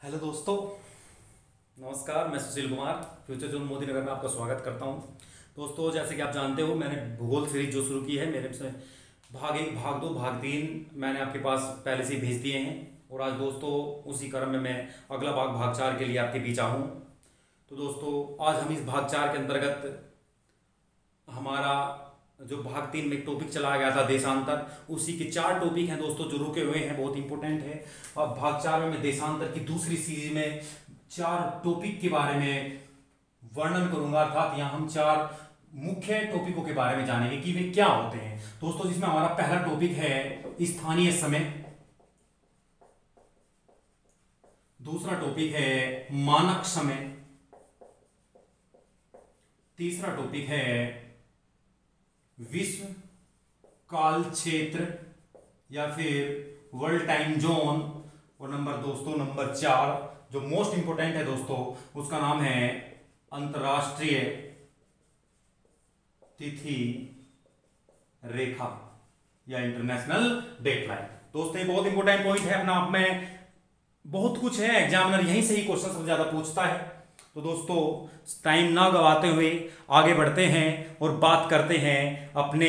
Hello दोस्तों, नमस्कार। मैं सुशील कुमार फ्यूचर जोन मोदी नगर में आपका स्वागत करता हूं। दोस्तों, जैसे कि आप जानते हो, मैंने भूगोल सीरीज जो शुरू की है, मेरे से भाग 1, भाग 2, भाग 3 मैंने आपके पास पहले से ही भेज दिए हैं। और आज दोस्तों उसी क्रम में मैं अगला भाग 4 के लिए आपके बीच आऊँ। तो दोस्तों, आज हम इस भाग 4 के अंतर्गत हमारा जो भाग 3 में एक टॉपिक चलाया गया था देशांतर, उसी के 4 टॉपिक हैं दोस्तों जो रुके हुए हैं, बहुत इंपॉर्टेंट है। अब भाग 4 में मैं देशांतर की दूसरी सीरीज में 4 टॉपिक के बारे में वर्णन करूंगा, अर्थात यहाँ हम 4 मुख्य टॉपिकों के बारे में जानेंगे कि वे क्या होते हैं दोस्तों। जिसमें हमारा पहला टॉपिक है स्थानीय समय, दूसरा टॉपिक है मानक समय, तीसरा टॉपिक है विश्व काल क्षेत्र या फिर वर्ल्ड टाइम जोन, और नंबर 4 जो मोस्ट इंपोर्टेंट है दोस्तों, उसका नाम है अंतरराष्ट्रीय तिथि रेखा या इंटरनेशनल डेटलाइन। दोस्तों, ये बहुत इंपॉर्टेंट पॉइंट है, अपना आप में बहुत कुछ है, एग्जामिनर यहीं से ही क्वेश्चन सबसे ज्यादा पूछता है। तो दोस्तों, टाइम ना गवाते हुए आगे बढ़ते हैं और बात करते हैं अपने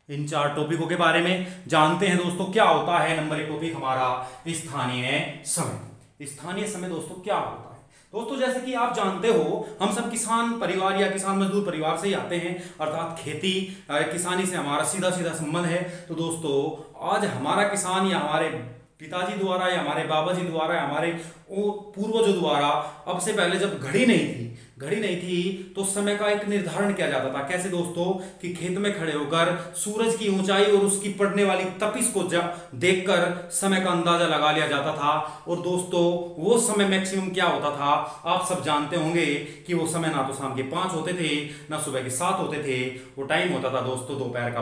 इन 4 टॉपिकों के बारे में। जानते हैं दोस्तों क्या होता है। नंबर 1 टॉपिक हमारा स्थानीय समय। स्थानीय समय दोस्तों क्या होता है। दोस्तों, जैसे कि आप जानते हो, हम सब किसान परिवार या किसान मजदूर परिवार से ही आते हैं, अर्थात खेती किसानी से हमारा सीधा सीधा संबंध है। तो दोस्तों, आज हमारा किसान या हमारे पिताजी द्वारा या हमारे बाबा जी द्वारा या हमारे पूर्वजों द्वारा, अब से पहले जब घड़ी नहीं थी तो समय का एक निर्धारण किया जाता था। कैसे दोस्तों, कि खेत में खड़े होकर सूरज की ऊंचाई और उसकी पड़ने वाली तपिश को देखकर समय का अंदाजा लगा लिया जाता था। और दोस्तों, वो समय मैक्सिमम क्या होता था, आप सब जानते होंगे कि वो समय ना तो शाम के 5 होते थे, ना सुबह के 7 होते थे। वो टाइम होता था दोस्तों दोपहर का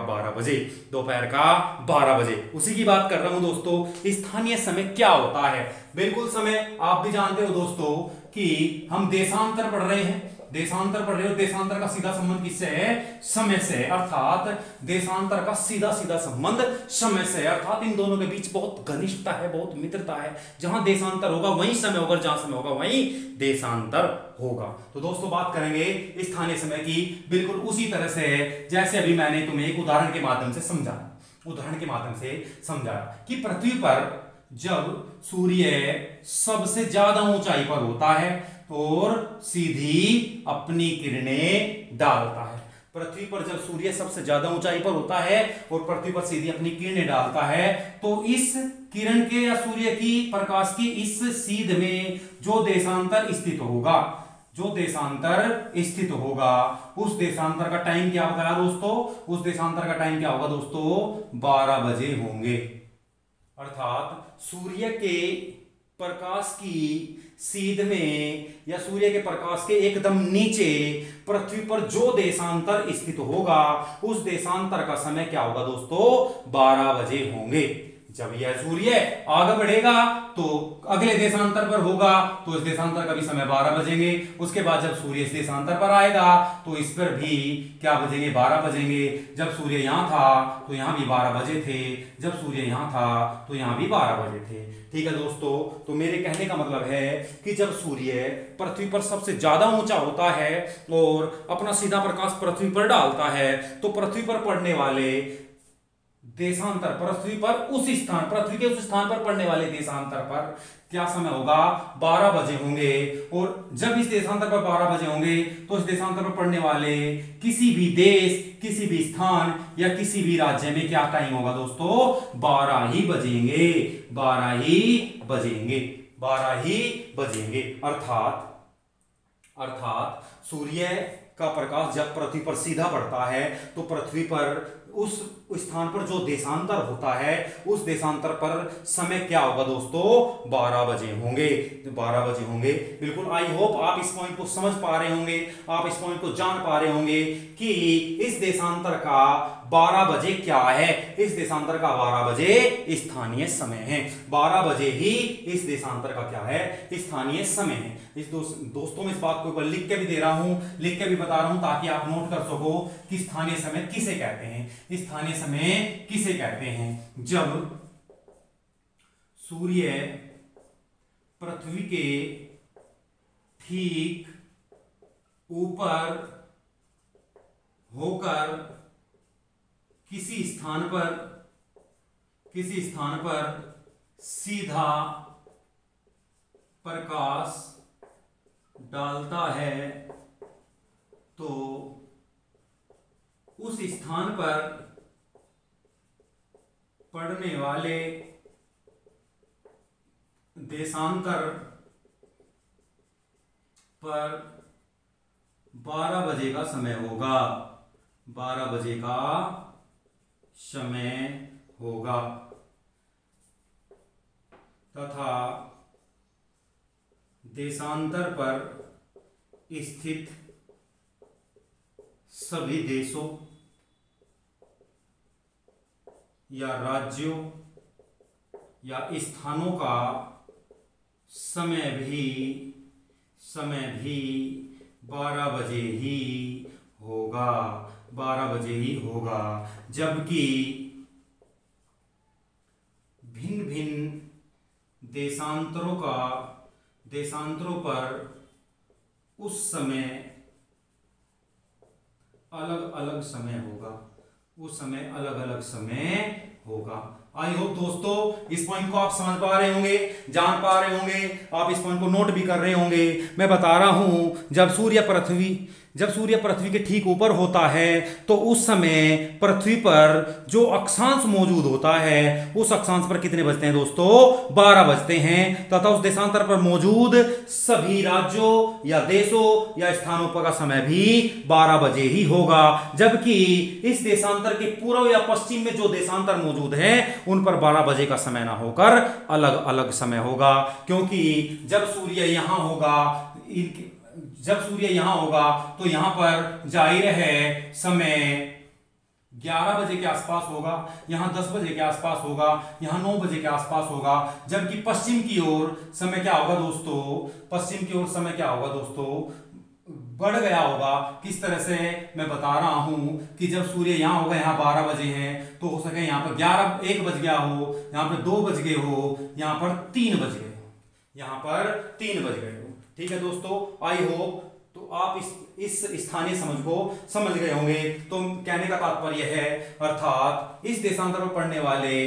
12 बजे। उसी की बात कर रहा हूं दोस्तों। स्थानीय समय क्या होता है। बिल्कुल, समय आप भी जानते हो दोस्तों कि हम देशांतर पढ़ रहे हैं, देशांतर का सीधा संबंध किससे है, समय से। अर्थात देशांतर का सीधा संबंध समय से, अर्थात इन दोनों के बीच बहुत घनिष्ठता है, बहुत मित्रता है। जहां देशांतर होगा वहीं समय होगा, जहां समय होगा वहीं देशांतर होगा। तो दोस्तों, बात करेंगे स्थानीय समय की, बिल्कुल उसी तरह से जैसे अभी मैंने तुम्हें एक उदाहरण के माध्यम से समझाया कि पृथ्वी पर जब सूर्य सबसे ज्यादा ऊंचाई पर होता है और सीधी अपनी किरणें डालता है। पृथ्वी पर जब सूर्य सबसे ज्यादा ऊंचाई पर होता है और पृथ्वी पर सीधी अपनी किरणें डालता है, तो इस किरण के या सूर्य की प्रकाश की इस सीध में जो देशांतर स्थित होगा, उस देशांतर का टाइम क्या बताया दोस्तों, उस देशांतर का टाइम क्या होगा दोस्तों, 12 बजे होंगे। अर्थात सूर्य के प्रकाश की सीध में या सूर्य के प्रकाश के एकदम नीचे पृथ्वी पर जो देशांतर स्थित होगा, उस देशांतर का समय क्या होगा दोस्तों, 12 बजे होंगे। जब यह सूर्य आगे बढ़ेगा तो अगले देशांतर पर होगा, तो इस देशांतर का भी समय 12 बजेंगे। उसके बाद जब सूर्य इस देशांतर पर आएगा तो इस पर भी क्या बजेंगे, 12 बजेंगे। जब सूर्य यहां था तो यहां भी 12 बजे थे, जब सूर्य यहां था तो यहां भी 12 बजे थे। ठीक है दोस्तों, तो मेरे कहने का मतलब है कि जब सूर्य पृथ्वी पर सबसे ज्यादा ऊंचा होता है और अपना सीधा प्रकाश पृथ्वी पर डालता है, तो पृथ्वी पर पड़ने वाले देशांतर, पृथ्वी के उस स्थान पर पड़ने वाले देशांतर पर क्या समय होगा, 12 बजे होंगे। और जब इस देशांतर पर 12 बजे होंगे तो इस देशांतर पर पड़ने वाले किसी भी देश, किसी भी स्थान या किसी भी राज्य में क्या टाइम होगा दोस्तों, 12 ही बजेंगे। अर्थात सूर्य का प्रकाश जब पृथ्वी पर सीधा पड़ता है तो पृथ्वी पर उस स्थान पर जो देशांतर होता है, उस देशांतर पर समय क्या होगा दोस्तों, 12 बजे होंगे। बिल्कुल, आई होप आप इस पॉइंट को समझ पा रहे होंगे, आप इस पॉइंट को जान पा रहे होंगे कि इस देशांतर का 12 बजे क्या है। इस देशांतर का 12 बजे स्थानीय समय है। 12 बजे ही इस देशांतर का क्या है, स्थानीय समय है। इस दोस्तों, में इस बात को लिख के भी दे रहा हूं, लिख के भी बता रहा हूं, ताकि आप नोट कर सको कि स्थानीय समय किसे कहते हैं। स्थानीय समय किसे कहते हैं, जब सूर्य पृथ्वी के ठीक ऊपर होकर किसी स्थान पर सीधा प्रकाश डालता है तो उस स्थान पर पड़ने वाले देशांतर पर 12 बजे का समय होगा। 12 बजे का समय होगा तथा देशांतर पर स्थित सभी देशों या राज्यों या स्थानों का समय भी 12 बजे ही होगा। 12 बजे ही होगा। जबकि भिन्न भिन्न देशांतरों पर उस समय अलग अलग समय होगा। उस समय अलग अलग समय होगा। आई होप दोस्तों इस पॉइंट को आप समझ पा रहे होंगे, जान पा रहे होंगे, आप इस पॉइंट को नोट भी कर रहे होंगे। मैं बता रहा हूं जब सूर्य पृथ्वी के ठीक ऊपर होता है तो उस समय पृथ्वी पर जो अक्षांश मौजूद होता है उस अक्षांश पर कितने बजते हैं दोस्तों? 12 बजते हैं तथा उस देशांतर पर मौजूद सभी राज्यों या देशों या स्थानों पर का समय भी 12 बजे ही होगा। जबकि इस देशांतर के पूर्व या पश्चिम में जो देशांतर मौजूद है उन पर 12 बजे का समय ना होकर अलग अलग समय होगा। क्योंकि जब सूर्य यहां होगा तो यहां पर जाहिर है समय 11 बजे के आसपास होगा, यहां 10 बजे के आसपास होगा, यहां 9 बजे के आसपास होगा। जबकि पश्चिम की ओर समय क्या होगा दोस्तों? बढ़ गया होगा। किस तरह से मैं बता रहा हूं कि जब सूर्य यहां होगा, यहां 12 बजे हैं तो हो सके यहां पर 1 बज गया हो, यहां पर 2 बज गए हो, यहां पर 3 बज गए हो। ठीक है दोस्तों, आई होप तो आप इस स्थानीय समझ को समझ गए होंगे। तो कहने का तात्पर्य है अर्थात इस देशांतर पर पड़ने वाले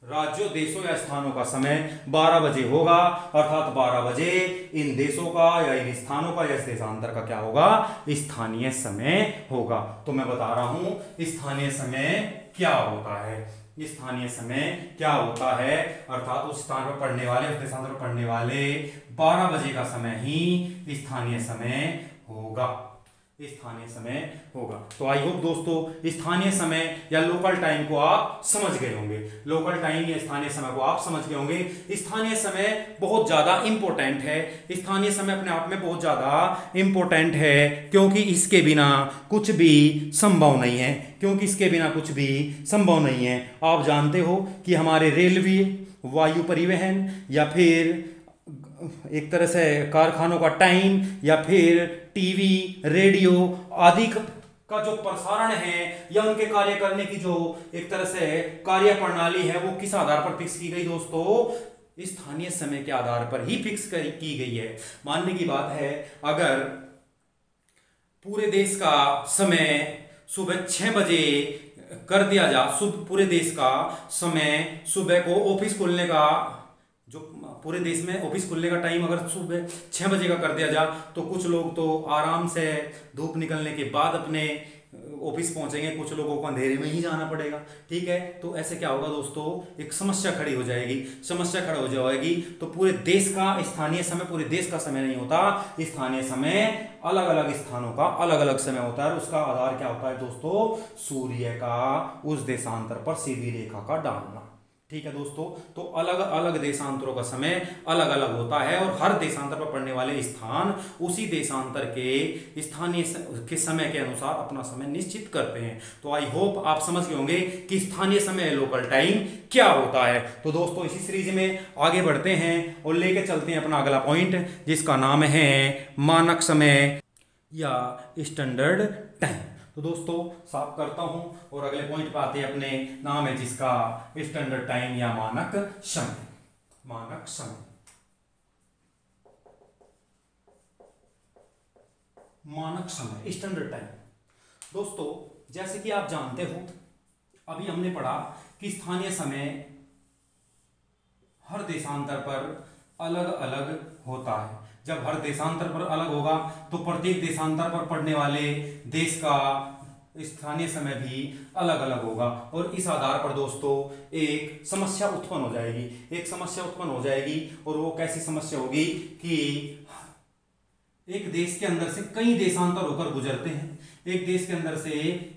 राज्यों, देशों या स्थानों का समय 12 बजे होगा। अर्थात 12 बजे इन देशों का या इन स्थानों का या इस देशांतर का क्या होगा? स्थानीय समय होगा। तो मैं बता रहा हूं स्थानीय समय क्या होता है। स्थानीय समय क्या होता है अर्थात उस स्थान पर पड़ने वाले, उस देशांतर पर पड़ने वाले 12 बजे का समय ही स्थानीय समय होगा। तो आई होप दोस्तों स्थानीय समय या लोकल टाइम को आप समझ गए होंगे। लोकल टाइम या स्थानीय समय को आप समझ गए होंगे। स्थानीय समय बहुत ज्यादा इंपॉर्टेंट है। स्थानीय समय अपने आप में बहुत ज्यादा इंपॉर्टेंट है क्योंकि इसके बिना कुछ भी संभव नहीं है। आप जानते हो कि हमारे रेलवे, वायु परिवहन या फिर एक तरह से कारखानों का टाइम या फिर टीवी, रेडियो आदि का जो प्रसारण है या उनके कार्य करने की जो एक तरह से कार्य प्रणाली है वो किस आधार पर फिक्स की गई दोस्तों? स्थानीय समय के आधार पर ही फिक्स की गई है। मानने की बात है अगर पूरे देश का समय सुबह 6 बजे कर दिया जा, पूरे देश का समय सुबह को ऑफिस खुलने का जो पूरे देश में ऑफिस खुलने का टाइम अगर सुबह 6 बजे का कर दिया जा तो कुछ लोग तो आराम से धूप निकलने के बाद अपने ऑफिस पहुंचेंगे, कुछ लोगों को अंधेरे में ही जाना पड़ेगा। ठीक है, तो ऐसे क्या होगा दोस्तों? एक समस्या खड़ी हो जाएगी। तो पूरे देश का स्थानीय समय पूरे देश का समय नहीं होता। स्थानीय समय अलग अलग स्थानों का अलग अलग समय होता है। उसका आधार क्या होता है दोस्तों? सूर्य का उस देशांतर पर सीधी रेखा का डालना। ठीक है दोस्तों, तो अलग अलग देशांतरों का समय अलग अलग होता है और हर देशांतर पर पड़ने वाले स्थान उसी देशांतर के स्थानीय के समय के अनुसार अपना समय निश्चित करते हैं। तो आई होप आप समझ गए होंगे कि स्थानीय समय लोकल टाइम क्या होता है। तो दोस्तों इसी सीरीज में आगे बढ़ते हैं और लेके चलते हैं अपना अगला पॉइंट जिसका नाम है मानक समय या स्टैंडर्ड टाइम। तो दोस्तों साफ करता हूं और अगले पॉइंट पर आते हैं अपने, नाम है जिसका स्टैंडर्ड टाइम या मानक समय। मानक समय, स्टैंडर्ड टाइम। दोस्तों जैसे कि आप जानते हो, अभी हमने पढ़ा कि स्थानीय समय हर देशांतर पर अलग अलग होता है। जब हर देशांतर पर अलग होगा तो प्रत्येक देशांतर पर पड़ने वाले देश का स्थानीय समय भी अलग अलग होगा, और इस आधार पर दोस्तों एक समस्या उत्पन्न हो जाएगी। एक समस्या उत्पन्न हो जाएगी, और वो कैसी समस्या होगी कि एक देश के अंदर से कई देशांतर होकर गुजरते हैं, एक देश के अंदर से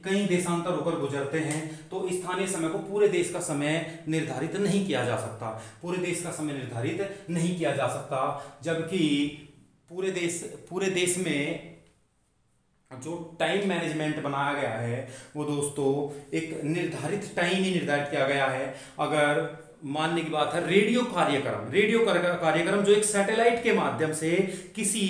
कई देशांतर होकर गुजरते हैं, तो स्थानीय समय को पूरे देश का समय निर्धारित नहीं किया जा सकता, पूरे देश का समय निर्धारित नहीं किया जा सकता। जबकि पूरे देश में जो टाइम मैनेजमेंट बनाया गया है वो दोस्तों एक निर्धारित टाइम ही निर्धारित किया गया है। अगर मानने की बात है रेडियो कार्यक्रम जो एक सैटेलाइट के माध्यम से किसी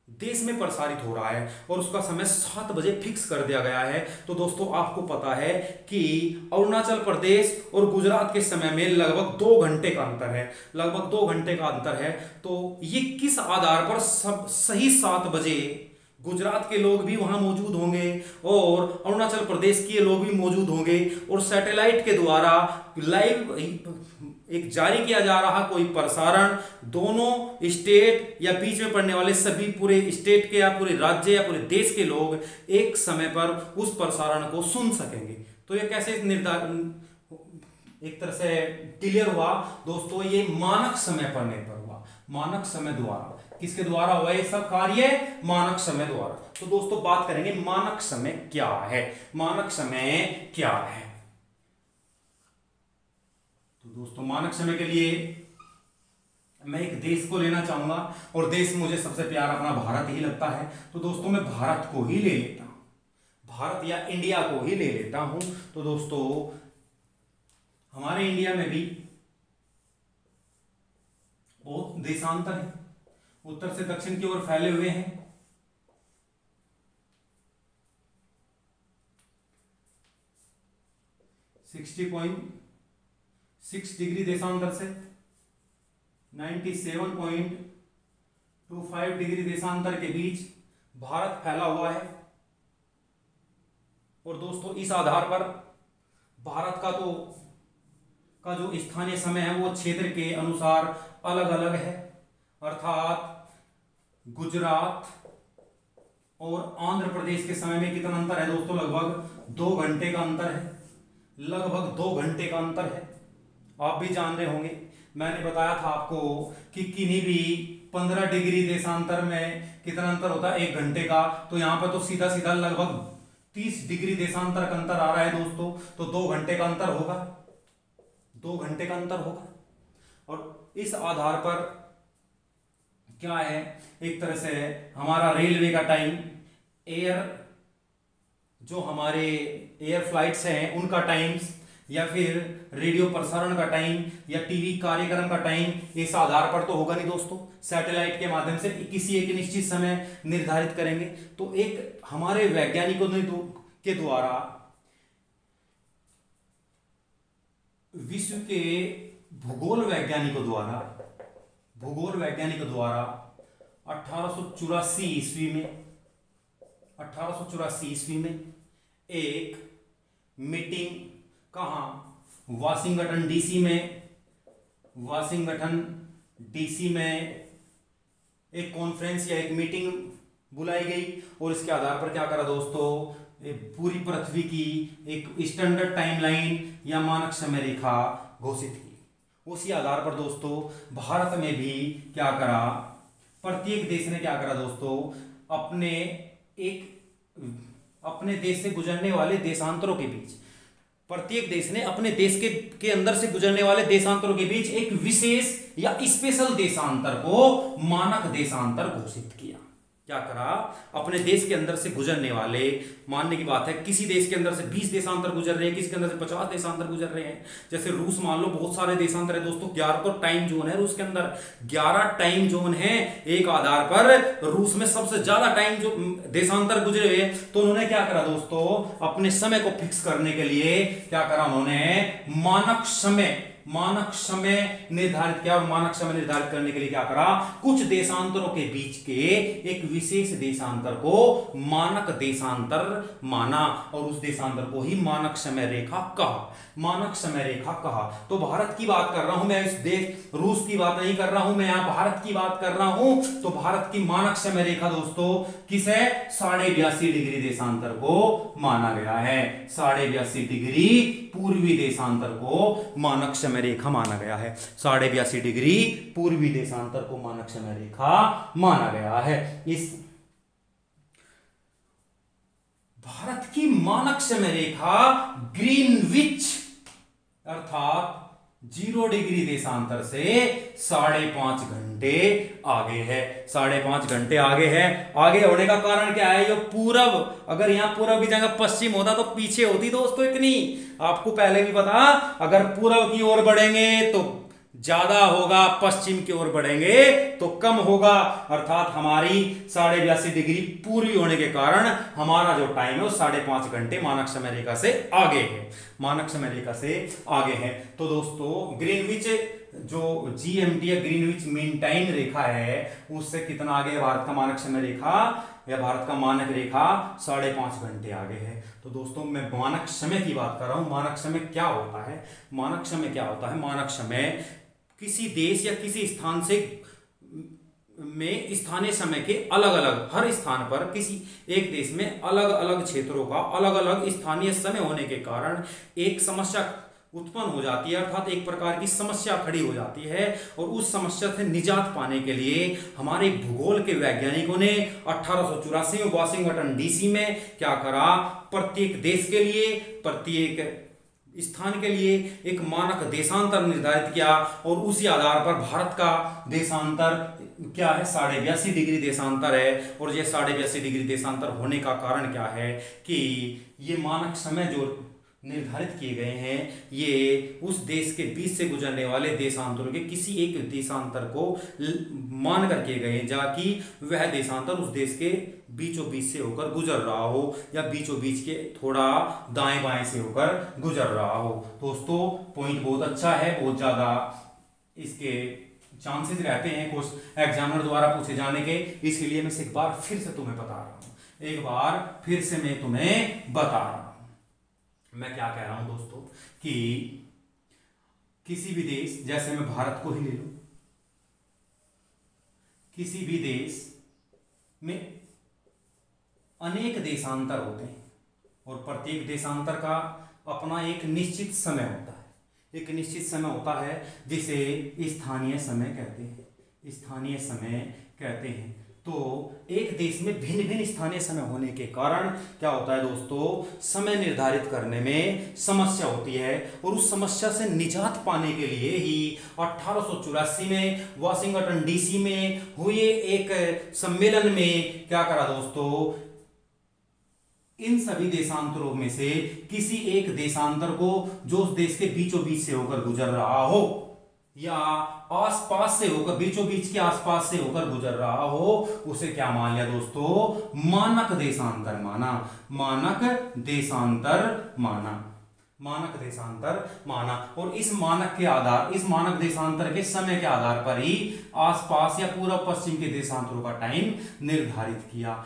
देश में प्रसारित हो रहा है और उसका समय 7 बजे फिक्स कर दिया गया है, तो दोस्तों आपको पता है कि अरुणाचल प्रदेश और गुजरात के समय में लगभग 2 घंटे का अंतर है, लगभग 2 घंटे का अंतर है। तो ये किस आधार पर सब सही 7 बजे गुजरात के लोग भी वहां मौजूद होंगे और अरुणाचल प्रदेश के लोग भी मौजूद होंगे, और सैटेलाइट के द्वारा लाइव एक जारी किया जा रहा कोई प्रसारण दोनों स्टेट या बीच में पड़ने वाले सभी पूरे स्टेट के या पूरे राज्य या पूरे देश के लोग एक समय पर उस प्रसारण को सुन सकेंगे। तो ये कैसे एक तरह से क्लियर हुआ दोस्तों, ये मानक समय पर निर्भर हुआ, मानक समय द्वारा। किसके द्वारा हुआ ये सब कार्य? मानक समय द्वारा। तो दोस्तों बात करेंगे मानक समय क्या है, मानक समय क्या है। तो दोस्तों मानक समय के लिए मैं एक देश को लेना चाहूंगा, और देश मुझे सबसे प्यारा अपना भारत ही लगता है, तो दोस्तों मैं भारत को ही ले लेता हूं, भारत या इंडिया को ही ले लेता हूं। तो दोस्तों हमारे इंडिया में भी बहुत देशांतर है, उत्तर से दक्षिण की ओर फैले हुए हैं। $60.6 डिग्री देशांतर से 97.25 डिग्री देशांतर के बीच भारत फैला हुआ है। और दोस्तों इस आधार पर भारत का जो स्थानीय समय है वो क्षेत्र के अनुसार अलग अलग है, अर्थात गुजरात और आंध्र प्रदेश के समय में कितना अंतर है दोस्तों? लगभग 2 घंटे का अंतर है, लगभग 2 घंटे का अंतर है। आप भी जान रहे होंगे, मैंने बताया था आपको कि किन्हीं भी 15 डिग्री देशांतर में कितना अंतर होता है? 1 घंटे का। तो यहां पर तो सीधा सीधा लगभग 30 डिग्री देशांतर का अंतर आ रहा है दोस्तों, तो 2 घंटे का अंतर होगा, 2 घंटे का अंतर होगा। और इस आधार पर क्या है, एक तरह से हमारा रेलवे का टाइम, जो हमारे एयर फ्लाइट्स हैं उनका टाइम्स, या फिर रेडियो प्रसारण का टाइम या टीवी कार्यक्रम का टाइम, इस आधार पर तो होगा नहीं दोस्तों। सैटेलाइट के माध्यम से किसी एक निश्चित समय निर्धारित करेंगे। तो एक हमारे वैज्ञानिकों के द्वारा विश्व के भूगोल वैज्ञानिकों द्वारा 1884 ईस्वी में एक मीटिंग, कहां? वाशिंगटन डीसी में एक कॉन्फ्रेंस या एक मीटिंग बुलाई गई, और इसके आधार पर क्या करा दोस्तों? पूरी पृथ्वी की एक स्टैंडर्ड टाइमलाइन या मानक समय रेखा घोषित की। उसी आधार पर दोस्तों भारत में भी क्या करा, प्रत्येक देश ने क्या करा दोस्तों? अपने देश से गुजरने वाले देशांतरों के बीच, प्रत्येक देश ने अपने देश के अंदर से गुजरने वाले देशांतरों के बीच एक विशेष या स्पेशल देशांतर को मानक देशांतर घोषित किया। क्या करा? अपने देश के अंदर से गुजरने वाले, मानने की बात है किसी देश के अंदर से 20 देशांतर गुजर रहे हैं, किसी के अंदर से 50 देशांतर गुजर रहे हैं। जैसे रूस मान लो, बहुत सारे देशांतर है दोस्तों, 11 तो टाइम जोन है रूस के अंदर, 11 टाइम जोन है। एक आधार पर रूस में सबसे ज्यादा टाइम जो देशांतर गुजरे हुए, तो उन्होंने क्या करा दोस्तों? अपने समय को फिक्स करने के लिए क्या करा उन्होंने? मानक समय निर्धारित किया, और मानक समय निर्धारित करने के लिए क्या करा, कुछ देशांतरों के बीच के एक विशेष देशांतर को मानक देशांतर माना, और उस देशांतर को ही मानक समय रेखा कहा, मानक समय रेखा कहा। तो भारत की बात कर रहा हूं मैं, इस देश रूस की बात नहीं कर रहा हूं मैं, यहां भारत की बात कर रहा हूं। तो भारत की मानक समय रेखा दोस्तों किस है, 82.5 डिग्री देशांतर को माना गया है, 82.5 डिग्री पूर्वी देशांतर को मानक समय रेखा माना गया है, 82.5 डिग्री पूर्वी देशांतर को मानक समय रेखा माना गया है। इस भारत की मानक समय रेखा ग्रीनविच अर्थात 0 डिग्री देशांतर से 5.5 घंटे आगे है, 5.5 घंटे आगे है। आगे होने का कारण क्या है, जो पूरब, अगर यहां पूरब की जगह पश्चिम होता तो पीछे होती दोस्तों इतनी, आपको पहले भी पता, अगर पूरब की ओर बढ़ेंगे तो ज्यादा होगा, पश्चिम की ओर बढ़ेंगे तो कम होगा, अर्थात हमारी 82.5 डिग्री पूर्वी होने के कारण हमारा जो टाइम है वो 5.5 घंटे मानक समय रेखा से आगे है, मानक समय रेखा से आगे है। तो दोस्तों ग्रीनविच जो जीएमटी या ग्रीनविच मीन टाइम रेखा है उससे कितना आगे है भारत का मानक समय रेखा या भारत का मानक रेखा, 5.5 घंटे आगे है। तो दोस्तों मैं मानक समय की बात कर रहा हूं। मानक समय क्या होता है, मानक समय क्या होता है, मानक समय किसी देश या किसी स्थान से में स्थानीय समय के अलग अलग, हर स्थान पर किसी एक देश में अलग अलग क्षेत्रों का अलग अलग स्थानीय समय होने के कारण एक समस्या उत्पन्न हो जाती है, अर्थात एक प्रकार की समस्या खड़ी हो जाती है। और उस समस्या से निजात पाने के लिए हमारे भूगोल के वैज्ञानिकों ने 1884 में वाशिंगटन डीसी में क्या करा, प्रत्येक देश के लिए, प्रत्येक स्थान के लिए एक मानक देशांतर निर्धारित किया, और उसी आधार पर भारत का देशांतर क्या है, 82.5 डिग्री देशांतर है। और ये 82.5 डिग्री देशांतर होने का कारण क्या है कि ये मानक समय जो निर्धारित किए गए हैं ये उस देश के बीच से गुजरने वाले देशांतरों के किसी एक देशांतर को मान कर किए गए हैं, जाकि वह देशांतर उस देश के बीचों बीच से होकर गुजर रहा हो या बीचों बीच के थोड़ा दाएं बाएं से होकर गुजर रहा हो। दोस्तों पॉइंट बहुत अच्छा है, बहुत ज्यादा इसके चांसेस रहते हैं कुछ एग्जामिनर द्वारा पूछे जाने के, इसलिए मैं एक बार फिर से तुम्हें बता रहा हूं, एक बार फिर से मैं तुम्हें बता रहा हूं। मैं क्या कह रहा हूं दोस्तों कि किसी भी देश, जैसे मैं भारत को ही ले लूं, किसी भी देश में अनेक देशांतर होते हैं और प्रत्येक देशांतर का अपना एक निश्चित समय होता है, एक निश्चित समय होता है जिसे स्थानीय समय कहते हैं, स्थानीय समय कहते हैं। तो एक देश में भिन्न भिन्न स्थानीय समय होने के कारण क्या होता है दोस्तों, समय निर्धारित करने में समस्या होती है, और उस समस्या से निजात पाने के लिए ही 1884 में वाशिंगटन डीसी में हुए एक सम्मेलन में क्या करा दोस्तों, इन सभी देशांतरों में से किसी एक देशांतर को जो उस देश के बीचों बीच से होकर गुजर रहा हो या आसपास से होकर, बीचों बीच के आसपास से होकर गुजर रहा हो, उसे क्या मान लिया दोस्तों, मानक देशांतर माना, मानक देशांतर माना, मानक देशांतर माना। और इस मानक के आधार, इस मानक देशांतर के समय के आधार पर ही आसपास या पूर्व पश्चिम के देशांतरों का टाइम निर्धारित किया,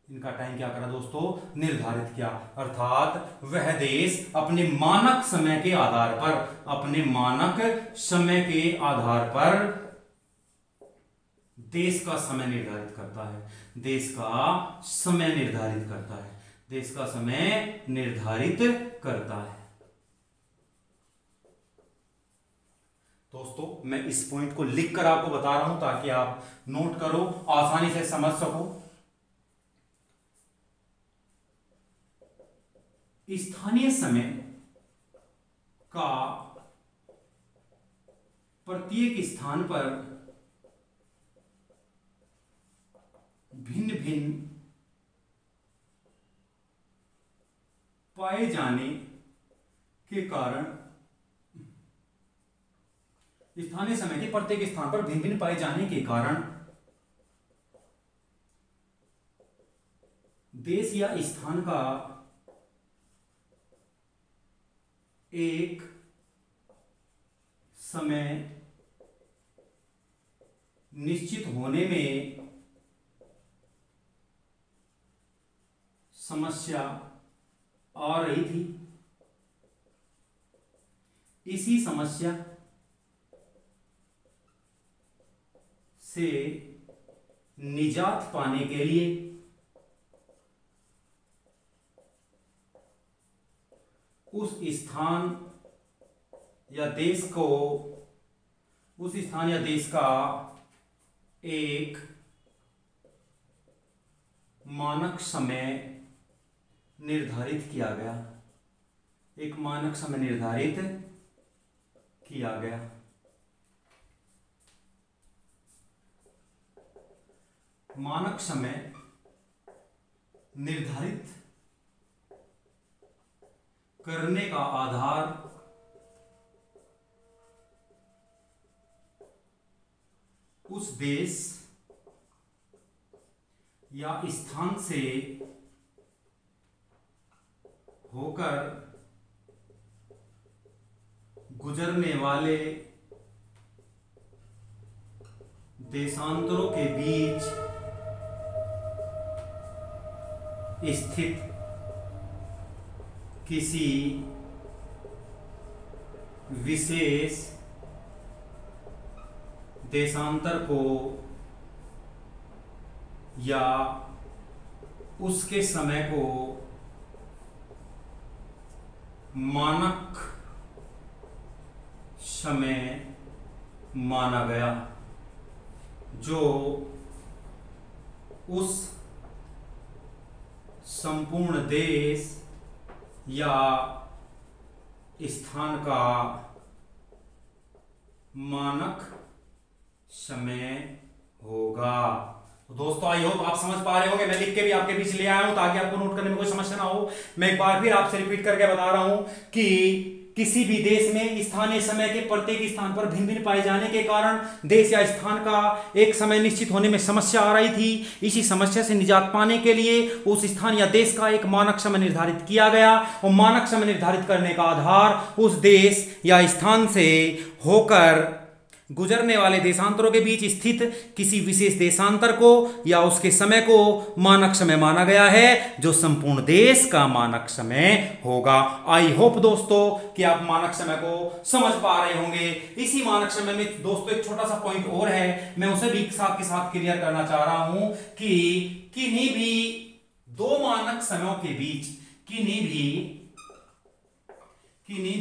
इनका टाइम क्या करा दोस्तों, निर्धारित किया। अर्थात वह देश अपने मानक समय के आधार पर, अपने मानक समय के आधार पर देश का समय निर्धारित करता है, देश का समय निर्धारित करता है, देश का समय निर्धारित करता है। दोस्तों मैं इस पॉइंट को लिखकर आपको बता रहा हूं ताकि आप नोट करो, आसानी से समझ सको। स्थानीय समय का प्रत्येक स्थान पर भिन्न भिन्न पाए जाने के कारण, स्थानीय समय के प्रत्येक स्थान पर भिन्न भिन्न पाए जाने के कारण देश या स्थान का एक समय निश्चित होने में समस्या आ रही थी। इसी समस्या से निजात पाने के लिए उस स्थान या देश को, उस स्थान या देश का एक मानक समय निर्धारित किया गया। एक मानक समय निर्धारित किया गया। मानक समय निर्धारित करने का आधार उस देश या स्थान से होकर गुजरने वाले देशांतरों के बीच स्थित किसी विशेष देशांतर को या उसके समय को मानक समय माना गया, जो उस संपूर्ण देश या स्थान का मानक समय होगा। तो दोस्तों आई होप आप समझ पा रहे होंगे। मैं लिख के भी आपके बीच ले आया हूं ताकि आपको नोट करने में कोई समस्या ना हो। मैं एक बार फिर आपसे रिपीट करके बता रहा हूं कि किसी भी देश में स्थानीय समय के प्रत्येक स्थान पर भिन्न भिन्न पाए जाने के कारण देश या स्थान का एक समय निश्चित होने में समस्या आ रही थी। इसी समस्या से निजात पाने के लिए उस स्थान या देश का एक मानक समय निर्धारित किया गया और मानक समय निर्धारित करने का आधार उस देश या स्थान से होकर गुजरने वाले देशांतरों के बीच स्थित किसी विशेष देशांतर को या उसके समय को मानक समय माना गया है, जो संपूर्ण देश का मानक समय होगा। आई होप दोस्तों कि आप मानक समय को समझ पा रहे होंगे। इसी मानक समय में दोस्तों एक छोटा सा पॉइंट और है, मैं उसे भी साथ के साथ क्लियर करना चाह रहा हूं कि किन्हीं भी दो मानक समयों के बीच किन्हीं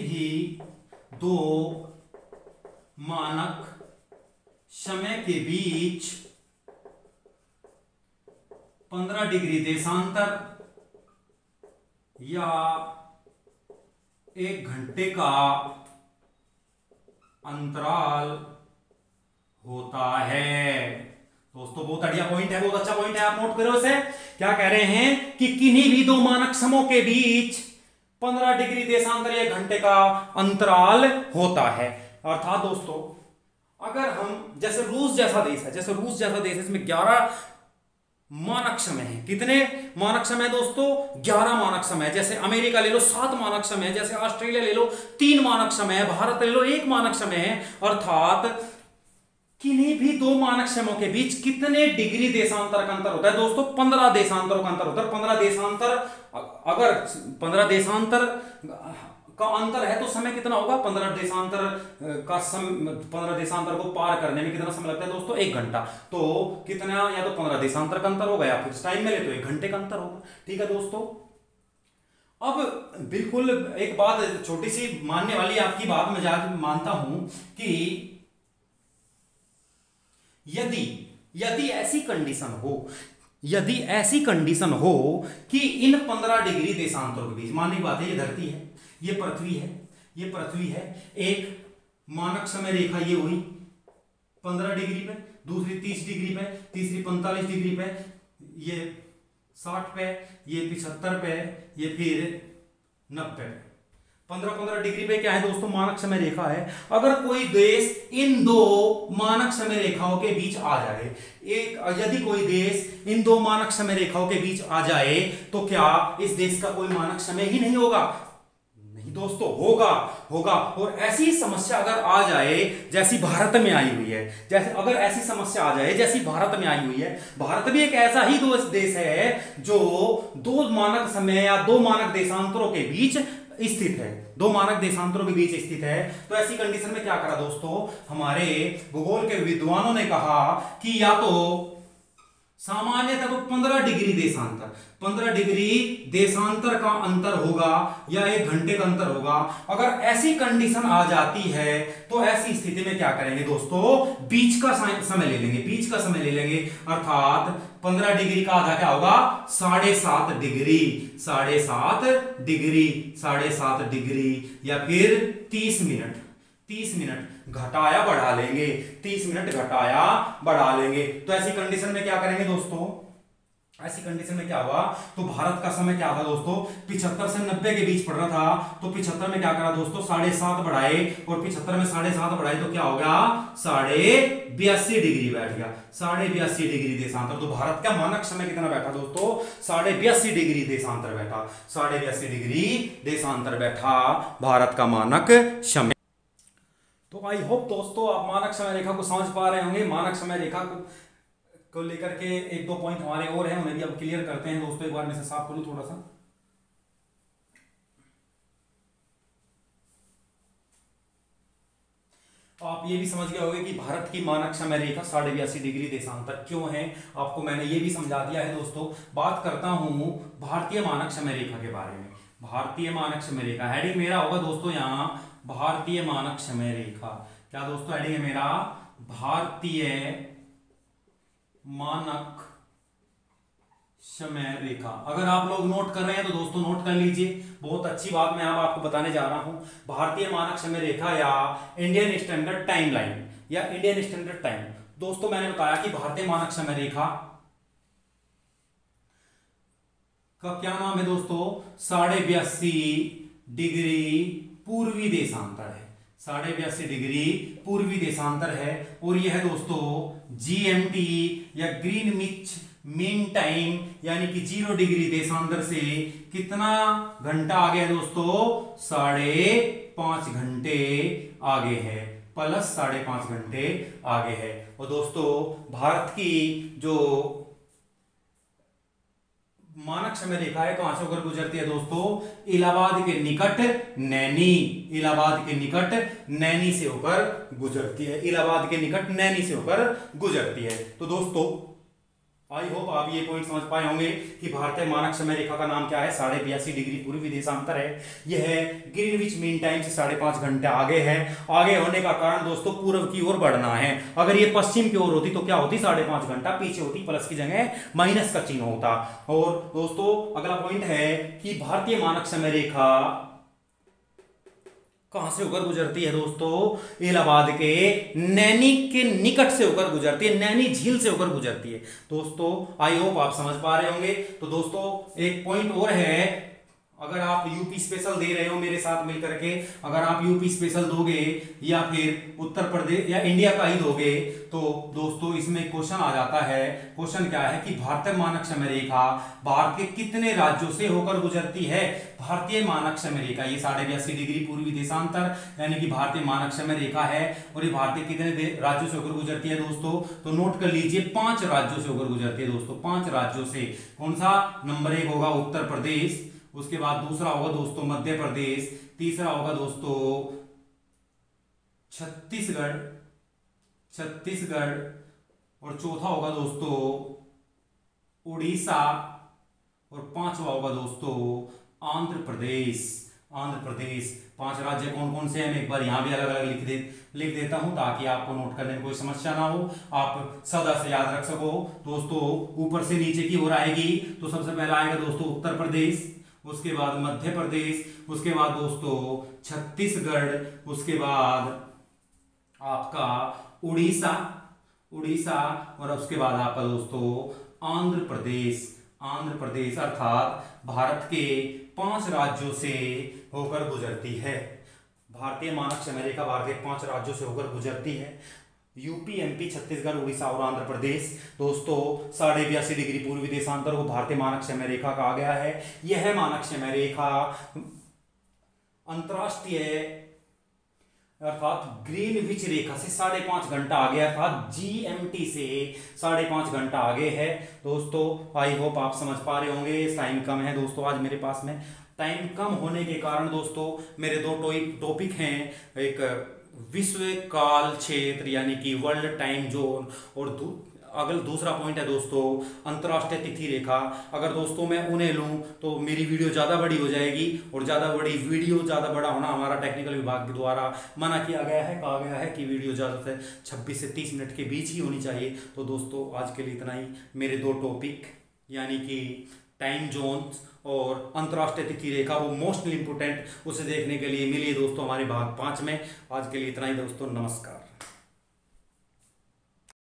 भी दो मानक समय के बीच 15 डिग्री देशांतर या 1 घंटे का अंतराल होता है। दोस्तों बहुत बढ़िया पॉइंट है, बहुत अच्छा पॉइंट है, आप नोट करो इसे। क्या कह रहे हैं कि किन्हीं भी दो मानक समयों के बीच 15 डिग्री देशांतर या 1 घंटे का अंतराल होता है। अर्थात दोस्तों अगर हम जैसे रूस जैसा देश है, इसमें 11 मानक समय है। कितने मानक समय दोस्तों? 11 मानक समय। जैसे अमेरिका ले लो 7 मानक समय, जैसे ऑस्ट्रेलिया ले लो 3 मानक समय है, भारत ले लो 1 मानक समय है। अर्थात किन्हीं भी दो मानक समयों के बीच कितने डिग्री देशांतर का अंतर होता है दोस्तों? 15 देशांतरों का अंतर होता है। 15 देशांतर, अगर 15 देशांतर का अंतर है तो समय कितना होगा? 15 देशांतर को पार करने में कितना समय लगता है दोस्तों? 1 घंटा। तो कितना, या तो 15 देशांतर का अंतर होगा या फिर टाइम में ले तो 1 घंटे का अंतर होगा। ठीक है दोस्तों। अब बिल्कुल एक बात छोटी सी मानने वाली आपकी बात मैं मानता हूं कि यदि ऐसी कंडीशन हो कि इन 15 डिग्री देशांतरों के बीच, मानने की बात है ये धरती है, ये पृथ्वी है, एक मानक समय रेखा ये हुई 15 डिग्री पे, दूसरी 30 डिग्री पे, तीसरी 45 डिग्री पे, ये 60 पे, ये 75 पे, ये फिर 90 पे। 15-15 डिग्री पे क्या है दोस्तों? मानक समय रेखा है। अगर कोई देश इन दो मानक समय रेखाओं के बीच आ जाए, यदि कोई देश इन दो मानक समय रेखाओं के बीच आ जाए तो क्या इस देश का कोई मानक समय ही नहीं होगा? नहीं दोस्तों होगा होगा। और ऐसी समस्या अगर आ जाए जैसी भारत में आई हुई है, जैसे अगर ऐसी समस्या आ जाए जैसी भारत में आई हुई है, भारत भी एक ऐसा ही देश है जो दो मानक समय या दो मानक देशांतरों के बीच स्थित है, दो मानक देशांतरों के बीच स्थित है। तो ऐसी कंडीशन में क्या करा दोस्तों, हमारे भूगोल के विद्वानों ने कहा कि या तो सामान्यतः तो 15 डिग्री देशांतर, 15 डिग्री देशांतर का अंतर होगा या 1 घंटे का अंतर होगा। अगर ऐसी कंडीशन आ जाती है तो ऐसी स्थिति में क्या करेंगे दोस्तों, बीच का समय ले लेंगे, बीच का समय ले लेंगे, अर्थात 15 डिग्री का आधा क्या होगा, 7.5 डिग्री, 7.5 डिग्री, 7.5 डिग्री, या फिर 30 मिनट, 30 मिनट घटाया बढ़ा लेंगे, 30 मिनट घटाया बढ़ा लेंगे। तो ऐसी कंडीशन में क्या करेंगे दोस्तों, ऐसी कंडीशन में क्या हुआ, तो भारत का समय क्या था दोस्तों, 75 से 90 के बीच पड़ रहा था। तो 75 में क्या करा दोस्तों, 7.5 बढ़ाए, और 75 में 7.5 बढ़ाए तो क्या हो गया, 82.5 डिग्री बैठ गया, 82.5 डिग्री देशांतर। तो भारत का मानक समय कितना बैठा दोस्तों, 82.5 डिग्री देशांतर बैठा, 82.5 डिग्री देशांतर बैठा भारत का मानक समय। तो आई होप दोस्तों आप मानक समय रेखा को समझ पा रहे होंगे। मानक समय रेखा को लेकर के एक दो पॉइंट हमारे और हैं, उन्हें भी अब क्लियर करते हैं दोस्तों। एक बार मैं इसे साफ करूं थोड़ा सा। आप ये भी समझ गए होंगे कि भारत की मानक समय रेखा 82.5 डिग्री देशांतर क्यों है, आपको मैंने ये भी समझा दिया है दोस्तों। बात करता हूं भारतीय मानक समय रेखा के बारे में। भारतीय मानक समय रेखा हेडिंग मेरा होगा दोस्तों यहां भारतीय मानक समय रेखा। क्या दोस्तों हेडिंग है मेरा, भारतीय मानक समय रेखा। अगर आप लोग नोट कर रहे हैं तो दोस्तों नोट कर लीजिए, बहुत अच्छी बात मैं आपको बताने जा रहा हूं। भारतीय मानक समय रेखा या इंडियन स्टैंडर्ड टाइम लाइन या इंडियन स्टैंडर्ड टाइम। दोस्तों मैंने बताया कि भारतीय मानक समय रेखा का क्या नाम है दोस्तों, 82.5 डिग्री पूर्वी देशांतर है, 82.5 डिग्री पूर्वी देशांतर है। और यह है दोस्तों GMT या ग्रीनविच मीन टाइम, यानी कि 0 डिग्री देशांतर से कितना घंटा आगे है दोस्तों, 5.5 घंटे आगे है, प्लस 5.5 घंटे आगे है। और दोस्तों भारत की जो मानक समय रेखा है कहां से होकर गुजरती है दोस्तों, इलाहाबाद के निकट नैनी, इलाहाबाद के निकट नैनी से होकर गुजरती है, इलाहाबाद के निकट नैनी से होकर गुजरती है। तो दोस्तों आई होप आप ये पॉइंट समझ पाए होंगे कि भारतीय मानक समय रेखा का नाम क्या है, 82.5 डिग्री पूर्वी देशांतर है। यह ग्रीनविच मीन टाइम से 5.5 घंटे आगे है। आगे होने का कारण दोस्तों पूर्व की ओर बढ़ना है। अगर ये पश्चिम की ओर होती तो क्या होती, 5.5 घंटा पीछे होती, प्लस की जगह माइनस का चिन्ह होता। और दोस्तों अगला पॉइंट है कि भारतीय मानक समय रेखा कहां से होकर गुजरती है दोस्तों, इलाहाबाद के नैनी के निकट से होकर गुजरती है, नैनी झील से होकर गुजरती है। दोस्तों आई होप आप समझ पा रहे होंगे। तो दोस्तों एक पॉइंट और है, अगर आप यूपी स्पेशल दे रहे हो मेरे साथ मिलकर के, अगर आप यूपी स्पेशल दोगे या फिर उत्तर प्रदेश या इंडिया का ही दोगे, तो दोस्तों इसमें क्वेश्चन आ जाता है। क्वेश्चन क्या है कि भारतीय मानक समय रेखा भारत के कितने राज्यों से होकर गुजरती है। भारतीय मानक समय रेखा ये 82.5 डिग्री पूर्वी देशांतर यानी कि भारतीय मानक समय रेखा है, और ये भारतीय कितने राज्यों से होकर गुजरती है दोस्तों, तो नोट कर लीजिए 5 राज्यों से होकर गुजरती है दोस्तों, 5 राज्यों से। कौन सा, नंबर 1 होगा उत्तर प्रदेश, उसके बाद दूसरा होगा दोस्तों मध्य प्रदेश, तीसरा होगा दोस्तों छत्तीसगढ़, और चौथा होगा दोस्तों उड़ीसा, और पांचवा होगा दोस्तों आंध्र प्रदेश। 5 राज्य कौन कौन से हैं, मैं एक बार यहां भी अलग अलग लिख देता हूं ताकि आपको नोट करने में कोई समस्या ना हो, आप सदा से याद रख सको। दोस्तों ऊपर से नीचे की ओर आएगी तो सबसे पहला आएगा दोस्तों उत्तर प्रदेश, उसके बाद मध्य प्रदेश, उसके बाद दोस्तों छत्तीसगढ़, उसके बाद आपका उड़ीसा, और उसके बाद आपका दोस्तों आंध्र प्रदेश अर्थात भारत के 5 राज्यों से होकर गुजरती है। भारतीय मानक समय रेखा भारत के 5 राज्यों से होकर गुजरती है, यूपी, एमपी, छत्तीसगढ़, उड़ीसा और आंध्र प्रदेश। दोस्तों 82.5 डिग्री पूर्वी देशांतर को भारतीय मानक समय रेखा कहा गया है। यह मानक समय रेखा अंतरराष्ट्रीय अर्थात ग्रीनविच रेखा से 5.5 घंटा आगे, अर्थात जीएमटी से 5.5 घंटा आगे है दोस्तों। आई होप आप समझ पा रहे होंगे। टाइम कम है दोस्तों, आज मेरे पास में टाइम कम होने के कारण दोस्तों मेरे दो टॉपिक हैं, एक विश्व काल क्षेत्र यानी कि वर्ल्ड टाइम जोन, और अगल दूसरा पॉइंट है दोस्तों अंतर्राष्ट्रीय तिथि रेखा। अगर दोस्तों मैं उन्हें लूं तो मेरी वीडियो ज़्यादा बड़ी हो जाएगी, और ज़्यादा बड़ी वीडियो ज़्यादा बड़ा होना हमारा टेक्निकल विभाग के द्वारा मना किया गया है। कहा गया है कि वीडियो ज़्यादा से 26 से 30 मिनट के बीच ही होनी चाहिए। तो दोस्तों आज के लिए इतना ही। मेरे दो टॉपिक यानी कि टाइम जोन्स और अंतर्राष्ट्रीय तिथि रेखा वो मोस्टली इंपोर्टेंट, उसे देखने के लिए मिलिए दोस्तों हमारे भाग 5 में। आज के लिए इतना ही दोस्तों, नमस्कार।